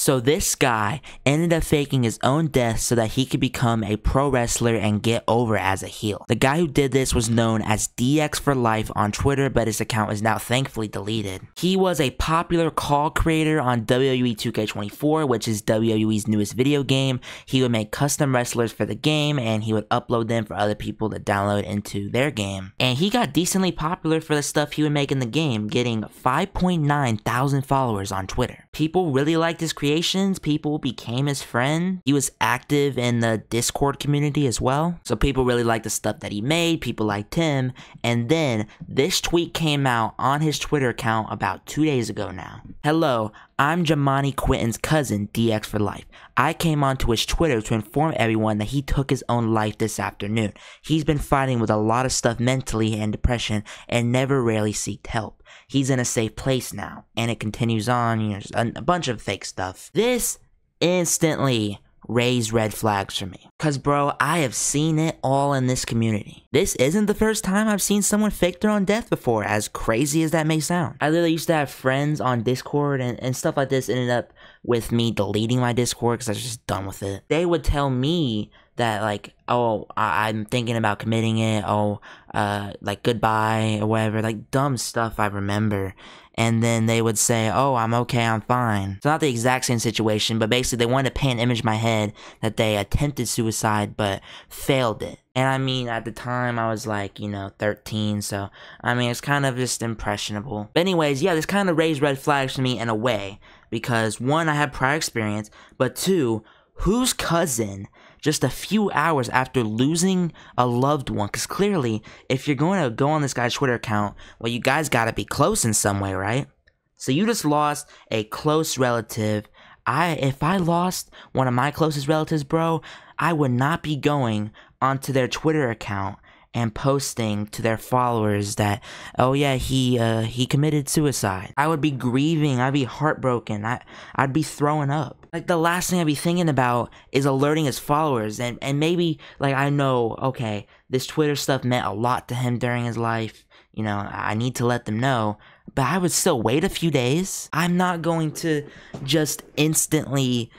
So this guy ended up faking his own death so that he could become a pro wrestler and get over as a heel. The guy who did this was known as DX for Life on Twitter, but his account is now thankfully deleted. He was a popular call creator on WWE 2K24, which is WWE's newest video game. He would make custom wrestlers for the game, and he would upload them for other people to download into their game. And he got decently popular for the stuff he would make in the game, getting 5.9 thousand followers on Twitter. People really liked his creations. People became his friend. He was active in the Discord community as well. So people really liked the stuff that he made. People liked him. And then this tweet came out on his Twitter account about 2 days ago now. Hello, I'm Jamani Quinton's cousin, DX for Life. I came onto his Twitter to inform everyone that he took his own life this afternoon. He's been fighting with a lot of stuff mentally and depression and never rarely seeked help. He's in a safe place now. And it continues on, you know, just a bunch of fake stuff. This instantly raised red flags for me. Cause bro, I have seen it all in this community. This isn't the first time I've seen someone fake their own death before, as crazy as that may sound. I literally used to have friends on Discord and stuff like this ended up with me deleting my Discord because I was just done with it. They would tell me that like, oh, I'm thinking about committing it, like goodbye or whatever, like dumb stuff I remember. And then they would say, oh, I'm okay, I'm fine. It's not the exact same situation, but basically they wanted to paint an image in my head that they attempted suicide but failed it. And I mean, at the time I was like, 13, so I mean, it's kind of just impressionable. But anyways, yeah, this kind of raised red flags for me in a way, because one, I had prior experience, but two, whose cousin just a few hours after losing a loved one? Because clearly, if you're going to go on this guy's Twitter account, well, you guys got to be close in some way, right? So you just lost a close relative. If I lost one of my closest relatives, bro, I would not be going onto their Twitter account and posting to their followers that, oh yeah, he committed suicide. I would be grieving. I'd be heartbroken. I'd be throwing up. Like, the last thing I'd be thinking about is alerting his followers, and maybe, like, I know, okay, this Twitter stuff meant a lot to him during his life, I need to let them know, but I would still wait a few days. I'm not going to just instantly,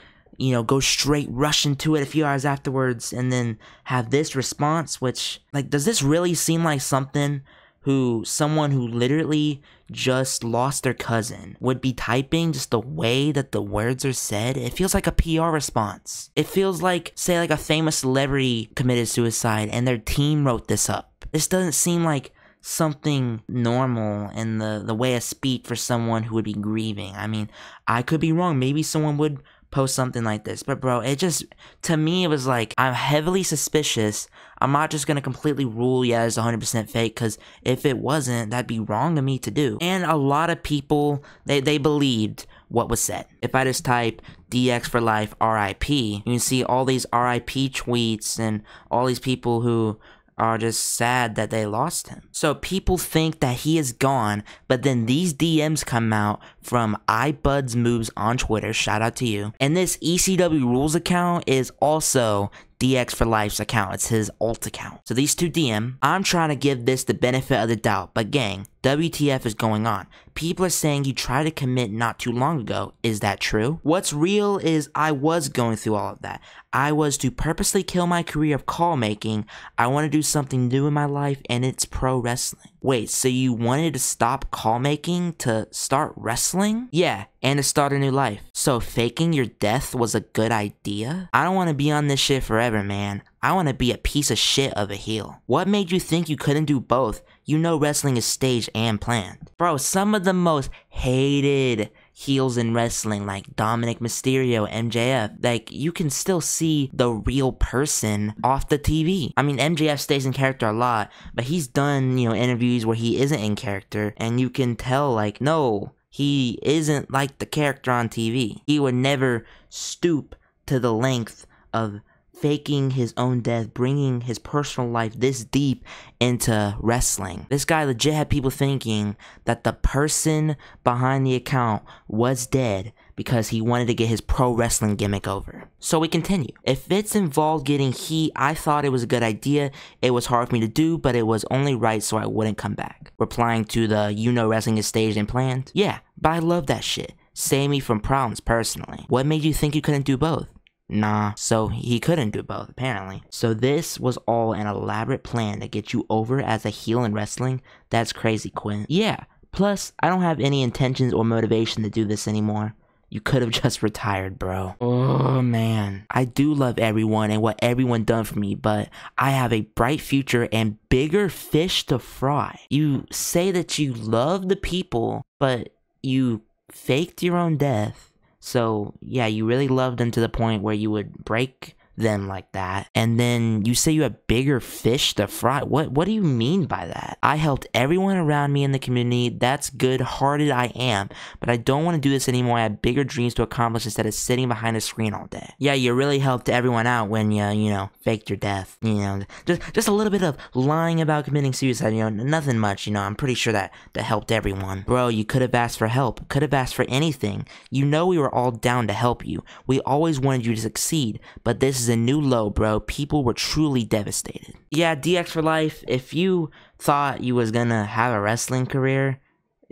go straight rush into it a few hours afterwards and then have this response, which, like, does this really seem like someone who literally just lost their cousin would be typing, just the way that the words are said? It feels like a PR response. It feels like, say, like a famous celebrity committed suicide and their team wrote this up. This doesn't seem like something normal in the way of speech for someone who would be grieving. I mean, I could be wrong. Maybe someone would post something like this, but bro, it just, to me, it was like, I'm heavily suspicious. I'm not just gonna completely rule, yeah, it's 100% fake, because if it wasn't, that'd be wrong of me to do. And a lot of people, they believed what was said. If I just type DX for Life RIP, you can see all these RIP tweets and all these people who are just sad that they lost him. So people think that he is gone, but then these DMs come out from iBuds Moves on Twitter, shout out to you. And this ECW Rules account is also DX for Life's account. It's his alt account. So these two DM, I'm trying to give this the benefit of the doubt, but gang, WTF is going on? People are saying you tried to commit not too long ago. Is that true? What's real is I was going through all of that. I was to purposely kill my career of call making. I want to do something new in my life, and it's pro wrestling. Wait, so you wanted to stop call making to start wrestling? Yeah, and to start a new life. So faking your death was a good idea? I don't want to be on this shit forever, man. I want to be a piece of shit of a heel. What made you think you couldn't do both? You know wrestling is staged and planned. Bro, some of the most hated heels in wrestling, like Dominic Mysterio, MJF, like, you can still see the real person off the TV. I mean, MJF stays in character a lot, but he's done, interviews where he isn't in character, and you can tell, like, no, he isn't like the character on TV. He would never stoop to the length of faking his own death, bringing his personal life this deep into wrestling. This guy legit had people thinking that the person behind the account was dead because he wanted to get his pro wrestling gimmick over. So we continue. If it's involved getting heat, I thought it was a good idea. It was hard for me to do, but it was only right so I wouldn't come back. Replying to the wrestling is staged and planned. Yeah, but I love that shit. save me from problems personally. What made you think you couldn't do both? Nah, so he couldn't do both, apparently. So this was all an elaborate plan to get you over as a heel in wrestling? That's crazy, Quinn. Yeah, plus, I don't have any intentions or motivation to do this anymore. You could have just retired, bro. Oh, man. I do love everyone and what everyone done for me, but I have a bright future and bigger fish to fry. You say that you love the people, but you faked your own death. So, yeah, you really loved them to the point where you would break them like that. And then you say you have bigger fish to fry. What do you mean by that? I helped everyone around me in the community. That's good-hearted I am. But I don't want to do this anymore. I have bigger dreams to accomplish instead of sitting behind a screen all day. Yeah, you really helped everyone out when you faked your death. Just a little bit of lying about committing suicide, nothing much, I'm pretty sure that helped everyone. Bro, you could have asked for help. Could have asked for anything. We were all down to help you. We always wanted you to succeed. But this is a new low, bro. People were truly devastated. Yeah, DX for life, if you thought you was gonna have a wrestling career,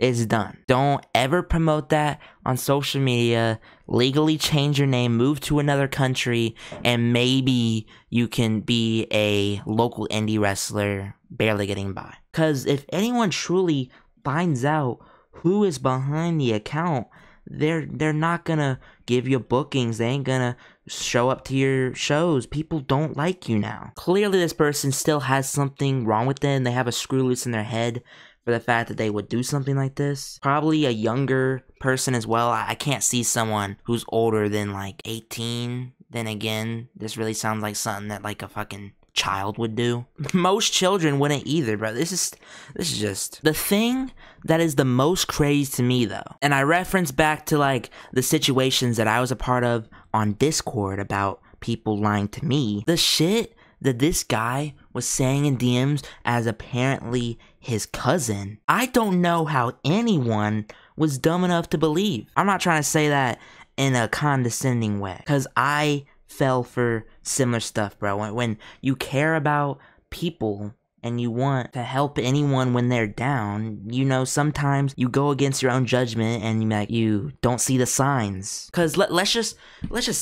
it's done. Don't ever promote that on social media. Legally change your name, move to another country, and maybe you can be a local indie wrestler barely getting by. Because if anyone truly finds out who is behind the account, they're not gonna give you bookings. They ain't gonna show up to your shows. People don't like you now. Clearly this person still has something wrong with them. They have a screw loose in their head for the fact that they would do something like this. Probably a younger person as well. I can't see someone who's older than like 18. Then again, this really sounds like something that like a fucking child would do. Most children wouldn't either, bro. This is just the thing that is the most crazy to me, though. And I reference back to like the situations that I was a part of on Discord about people lying to me. The shit that this guy was saying in DMs as apparently his cousin, I don't know how anyone was dumb enough to believe. I'm not trying to say that in a condescending way, because I fell for similar stuff, bro. When you care about people and you want to help anyone when they're down, sometimes you go against your own judgment and you don't see the signs. Cause let's just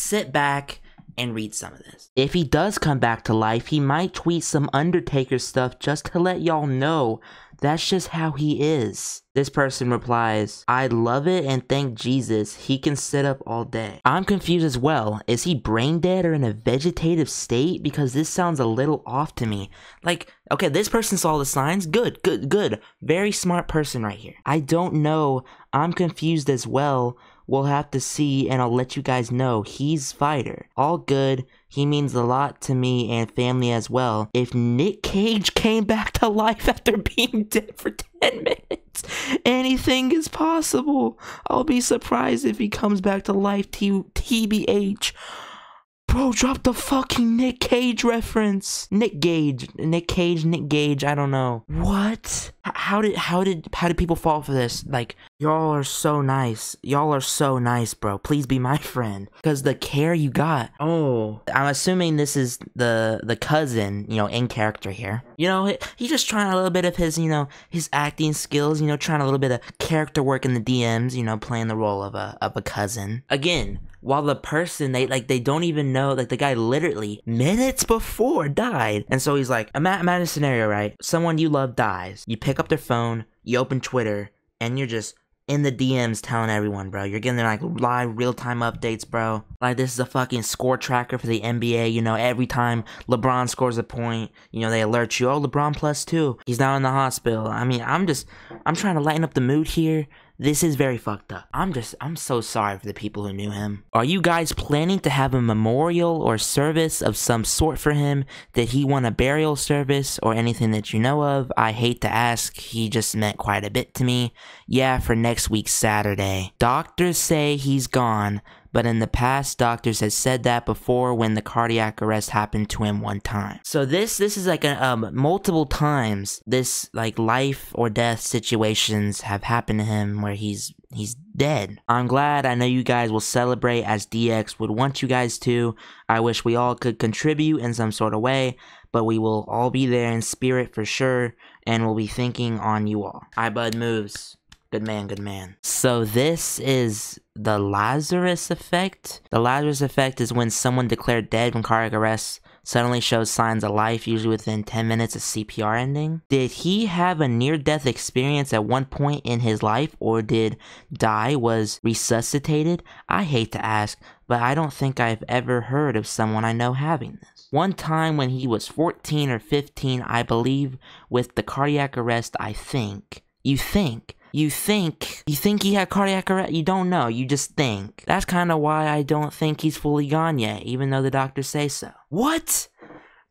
sit back and read some of this. If he does come back to life, he might tweet some Undertaker stuff just to let y'all know that's just how he is. This person replies, I love it and thank Jesus, he can sit up all day. I'm confused as well. Is he brain dead or in a vegetative state? Because this sounds a little off to me. Like, okay, this person saw the signs. Good. Very smart person right here. I don't know. I'm confused as well. We'll have to see and I'll let you guys know. He's fighter. All good. He means a lot to me and family as well. If Nick Cage came back to life after being dead for 10 minutes, anything is possible. I'll be surprised if he comes back to life, TBH. Bro, drop the fucking Nick Cage reference. Nick Cage, I don't know. What? How did people fall for this? Like, y'all are so nice. Y'all are so nice, bro. Please be my friend. Because the care you got. Oh, I'm assuming this is the cousin, in character here. He's just trying a little bit of his, his acting skills, trying a little bit of character work in the DMs, playing the role of a cousin. Again, while the person, they don't even know, like, the guy literally minutes before died. And so he's like, imagine a scenario, right? Someone you love dies. You pick up their phone, you open Twitter, and you're just in the DMs telling everyone, bro. You're getting their, like, live, real-time updates, bro. Like, this is a fucking score tracker for the NBA, every time LeBron scores a point, they alert you, oh, LeBron +2. He's now in the hospital. I mean, I'm trying to lighten up the mood here. This is very fucked up. I'm so sorry for the people who knew him. Are you guys planning to have a memorial or service of some sort for him? Did he want a burial service or anything that you know of? I hate to ask, he just meant quite a bit to me. Yeah, for next week Saturday. Doctors say he's gone, but in the past, doctors have said that before when the cardiac arrest happened to him one time. So this is like multiple times this like life or death situations have happened to him where he's dead. I'm glad. I know you guys will celebrate as DX would want you guys to. I wish we all could contribute in some sort of way, but we will all be there in spirit for sure, and we'll be thinking on you all. iBud moves. Good man, good man. So this is the Lazarus effect. The Lazarus effect is when someone declared dead from cardiac arrest suddenly shows signs of life, usually within 10 minutes of CPR ending. Did he have a near-death experience at one point in his life, or did was resuscitated? I hate to ask, but I don't think I've ever heard of someone I know having this. One time when he was 14 or 15, I believe, with the cardiac arrest, I think. You think he had cardiac arrest? You don't know, you just think. That's kind of why I don't think he's fully gone yet, even though the doctors say so. What?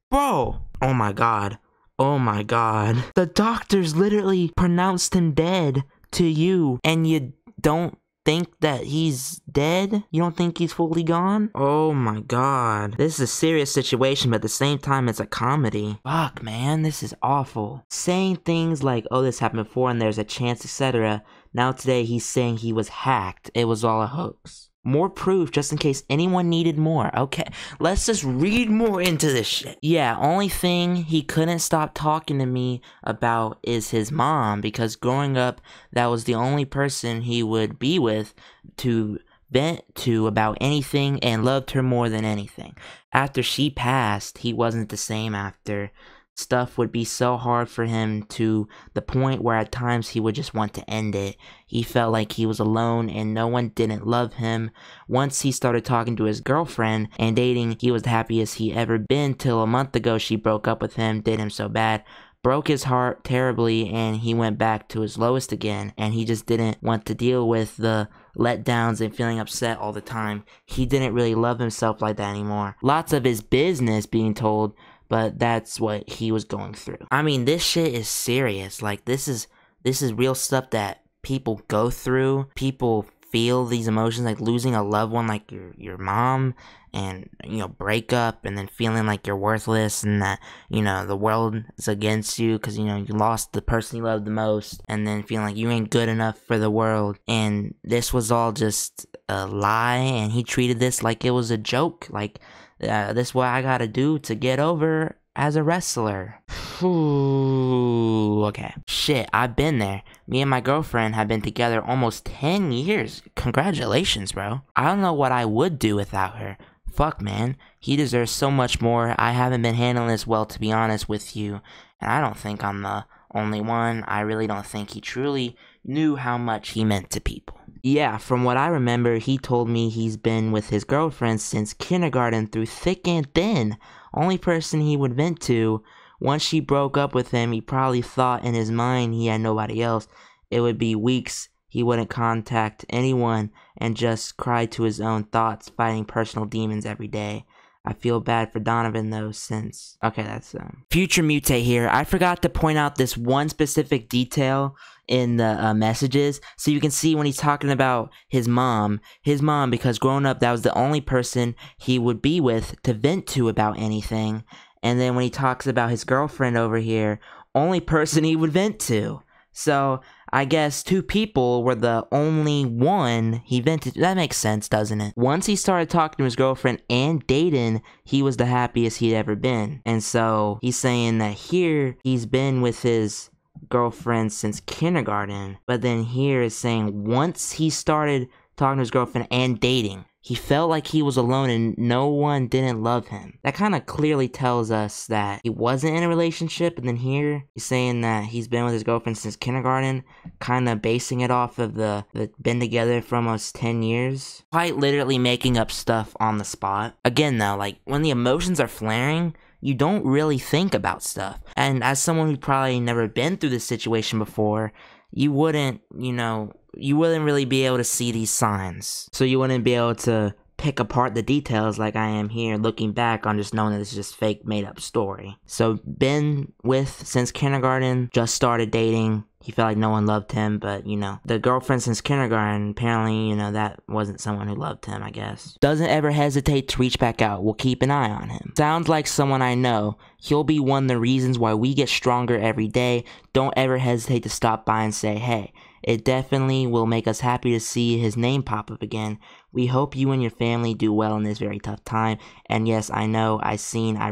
Bro! Oh my god. Oh my god. The doctors literally pronounced him dead to you, and you don't think that he's dead? You don't think he's fully gone? Oh my god. This is a serious situation, but at the same time, it's a comedy. Fuck, man, this is awful. Saying things like, oh, this happened before and there's a chance, etc. Now today, he's saying he was hacked. It was all a hoax. More proof, just in case anyone needed more. Okay, let's just read more into this shit. Yeah, only thing he couldn't stop talking to me about is his mom, because growing up, that was the only person he would be with to vent to about anything, and loved her more than anything. After she passed, he wasn't the same after. Stuff would be so hard for him to the point where at times he would just want to end it. He felt like he was alone and no one didn't love him. Once he started talking to his girlfriend and dating, he was the happiest he ever been till a month ago she broke up with him, did him so bad. Broke his heart terribly, and he went back to his lowest again, and he just didn't want to deal with the letdowns and feeling upset all the time. He didn't really love himself like that anymore. Lots of his business being told, but that's what he was going through. I mean, this shit is serious. Like, this is real stuff that people go through. People feel these emotions, like losing a loved one, like your mom, and, you know, break up, and then feeling like you're worthless and that, you know, the world is against you because, you know, you lost the person you loved the most, and then feeling like you ain't good enough for the world. And this was all just a lie, and he treated this like it was a joke. Like, this is what I gotta do to get over as a wrestler. Ooh, okay. Shit, I've been there. Me and my girlfriend have been together almost 10 years. Congratulations, bro. I don't know what I would do without her. Fuck, man. He deserves so much more. I haven't been handling this well, to be honest with you. And I don't think I'm the only one. I really don't think he truly knew how much he meant to people. Yeah, from what I remember, he told me he's been with his girlfriend since kindergarten through thick and thin. Only person he would vent to. Once she broke up with him, he probably thought in his mind he had nobody else. It would be weeks he wouldn't contact anyone and just cry to his own thoughts, fighting personal demons every day. I feel bad for Donovan though, since... Okay, that's Future Mutate here. I forgot to point out this one specific detail in the messages, so you can see when he's talking about his mom, because growing up, that was the only person he would be with to vent to about anything. And then when he talks about his girlfriend over here, only person he would vent to. So I guess two people were the only one he vented to. That makes sense, doesn't it? Once he started talking to his girlfriend and dating, he was the happiest he'd ever been. And so he's saying that here he's been with his girlfriend since kindergarten, but then here is saying once he started talking to his girlfriend and dating, he felt like he was alone and no one didn't love him. That kind of clearly tells us that he wasn't in a relationship, and then here he's saying that he's been with his girlfriend since kindergarten, kind of basing it off of the been together for almost 10 years. Quite literally making up stuff on the spot. Again though, like when the emotions are flaring, you don't really think about stuff. And as someone who probably never been through this situation before, you wouldn't, you wouldn't really be able to see these signs. So you wouldn't be able to pick apart the details like I am here, looking back on just knowing that this is just fake, made up story. So been with since kindergarten, just started dating. He felt like no one loved him, but, the girlfriend since kindergarten, apparently, that wasn't someone who loved him, I guess. Doesn't ever hesitate to reach back out. We'll keep an eye on him. Sounds like someone I know. He'll be one of the reasons why we get stronger every day. Don't ever hesitate to stop by and say, hey. It definitely will make us happy to see his name pop up again. We hope you and your family do well in this very tough time. And yes, I know, I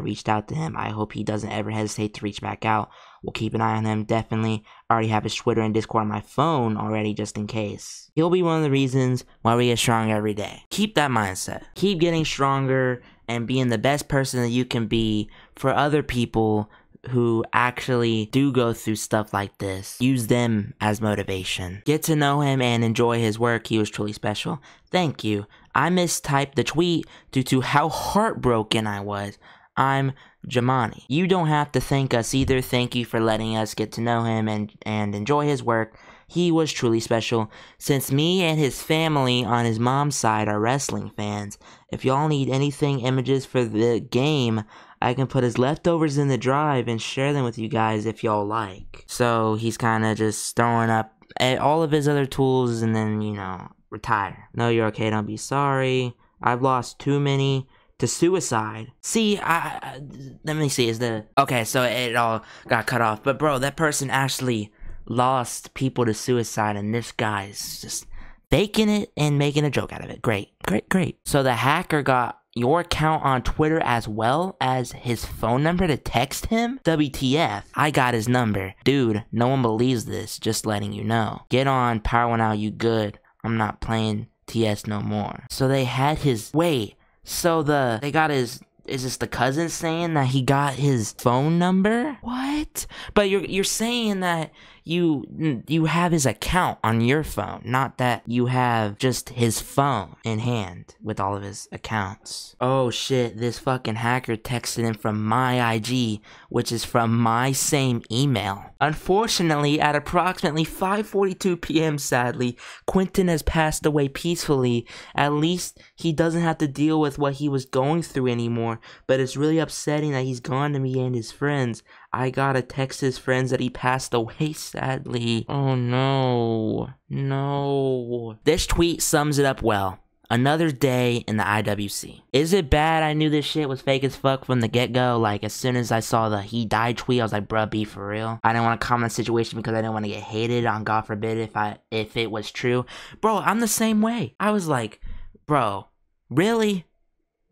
reached out to him. I hope he doesn't ever hesitate to reach back out. We'll keep an eye on him, definitely. I already have his Twitter and Discord on my phone already, just in case. He'll be one of the reasons why we get stronger every day. Keep that mindset. Keep getting stronger and being the best person that you can be for other people who actually do go through stuff like this. Use them as motivation. Get to know him and enjoy his work. He was truly special. Thank you. I mistyped the tweet due to how heartbroken I was. I'm Jamani. You don't have to thank us either. Thank you for letting us get to know him and enjoy his work. He was truly special. Since me and his family on his mom's side are wrestling fans, if y'all need anything, images for the game, I can put his leftovers in the drive and share them with you guys if y'all like. So he's kind of just throwing up all of his other tools and then, you know, retire. No, you're okay, don't be sorry. I've lost too many to suicide. See, let me see, okay, so it all got cut off. But bro, that person actually lost people to suicide, and this guy's just faking it and making a joke out of it. Great, great, great. So the hacker got your account on Twitter as well as his phone number to text him? WTF. I got his number. Dude, no one believes this, just letting you know. Get on, Power One Out, you good. I'm not playing TS no more. So they had his, wait, so they got his, is this the cousin saying that he got his phone number? What? But you're saying that you have his account on your phone, not that you have just his phone in hand with all of his accounts. Oh shit, this fucking hacker texted him from my IG, which is from my same email. Unfortunately, at approximately 5:42 p.m. sadly, Quentin has passed away peacefully. At least he doesn't have to deal with what he was going through anymore, but it's really upsetting that he's gone to me and his friends. I gotta text his friends that he passed away, sadly. Oh no. No. This tweet sums it up well. Another day in the IWC. Is it bad I knew this shit was fake as fuck from the get-go? Like, as soon as I saw the he died tweet, I was like, bruh, be for real? I didn't want to comment on the situation because I didn't want to get hated on, God forbid, if it was true. Bro, I'm the same way. I was like, bro, really?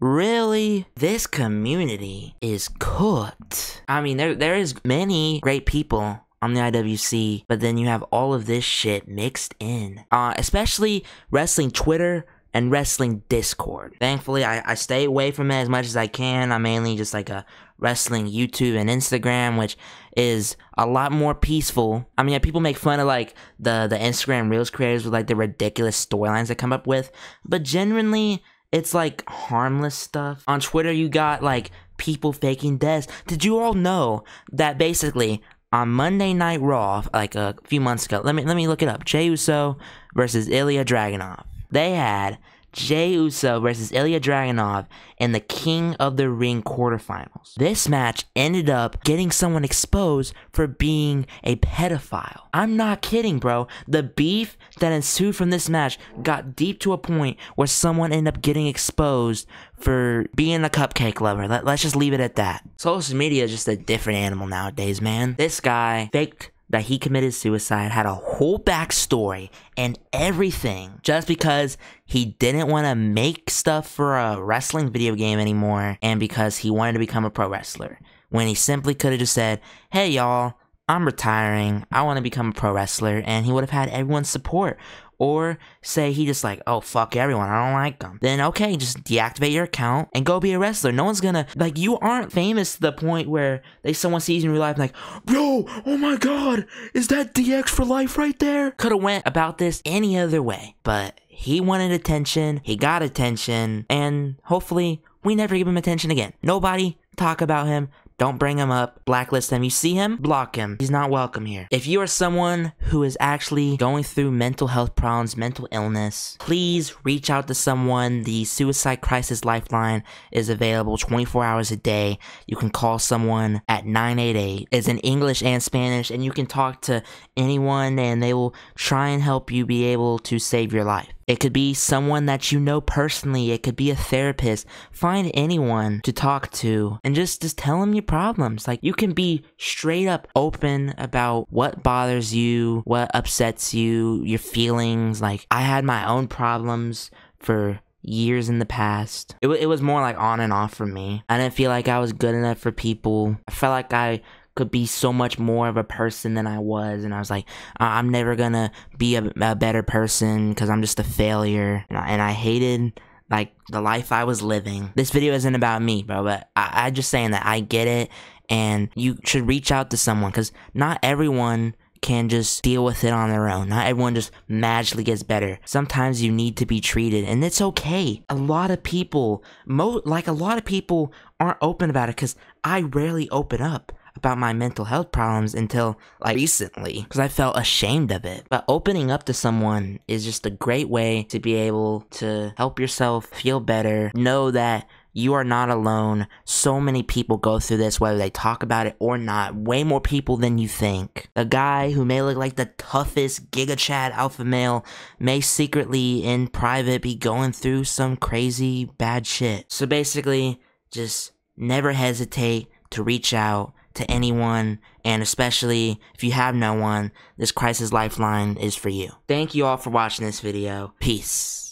Really? This community is cooked. I mean, there is many great people on the IWC, but then you have all of this shit mixed in. Especially wrestling Twitter and wrestling Discord. Thankfully, I stay away from it as much as I can. I'm mainly just like a wrestling YouTube and Instagram, which is a lot more peaceful. I mean, people make fun of like the Instagram Reels creators with like the ridiculous storylines they come up with, but genuinely, it's like harmless stuff. On Twitter, you got like people faking deaths. Did you all know that basically on Monday Night Raw, like a few months ago, let me look it up. Jey Uso versus Ilya Dragunov. They had Jey Uso versus Ilya Dragunov in the King of the Ring quarterfinals. This match ended up getting someone exposed for being a pedophile. I'm not kidding, bro. The beef that ensued from this match got deep to a point where someone ended up getting exposed for being a cupcake lover. Let's just leave it at that. Social media is just a different animal nowadays, man. This guy faked that he committed suicide, had a whole backstory and everything, just because he didn't want to make stuff for a wrestling video game anymore, and because he wanted to become a pro wrestler, when he simply could have just said, hey y'all, I'm retiring, I want to become a pro wrestler, and he would have had everyone's support. Or say he just like, oh, fuck everyone, I don't like them. Then okay, just deactivate your account and go be a wrestler. No one's gonna, like, you aren't famous to the point where someone sees you in real life and like, bro, oh my god, is that DX for life right there? Could've went about this any other way, but he wanted attention, he got attention, and hopefully we never give him attention again. Nobody talk about him. Don't bring him up, blacklist him. You see him, block him. He's not welcome here. If you are someone who is actually going through mental health problems, mental illness, please reach out to someone. The Suicide Crisis Lifeline is available 24 hours a day. You can call someone at 988. It's in English and Spanish, and you can talk to anyone and they will try and help you be able to save your life. It could be someone that you know personally. It could be a therapist. Find anyone to talk to and just tell them your problems. Like, you can be straight up open about what bothers you, what upsets you, your feelings. Like, I had my own problems for years in the past. It was more like on and off for me. I didn't feel like I was good enough for people. I felt like I could be so much more of a person than I was, and I was like, I'm never gonna be a better person because I'm just a failure, and I hated like the life I was living. This video isn't about me, bro, but I just saying that I get it, and you should reach out to someone, because not everyone can just deal with it on their own. Not everyone just magically gets better. Sometimes you need to be treated, and it's okay. A lot of people, a lot of people aren't open about it, because I rarely open up about my mental health problems until like recently, because I felt ashamed of it. But opening up to someone is just a great way to be able to help yourself feel better. Know that you are not alone. So many people go through this, whether they talk about it or not. Way more people than you think. A guy who may look like the toughest Giga Chad alpha male may secretly in private be going through some crazy bad shit. So basically, just never hesitate to reach out to anyone, and especially if you have no one, this Crisis Lifeline is for you. Thank you all for watching this video. Peace.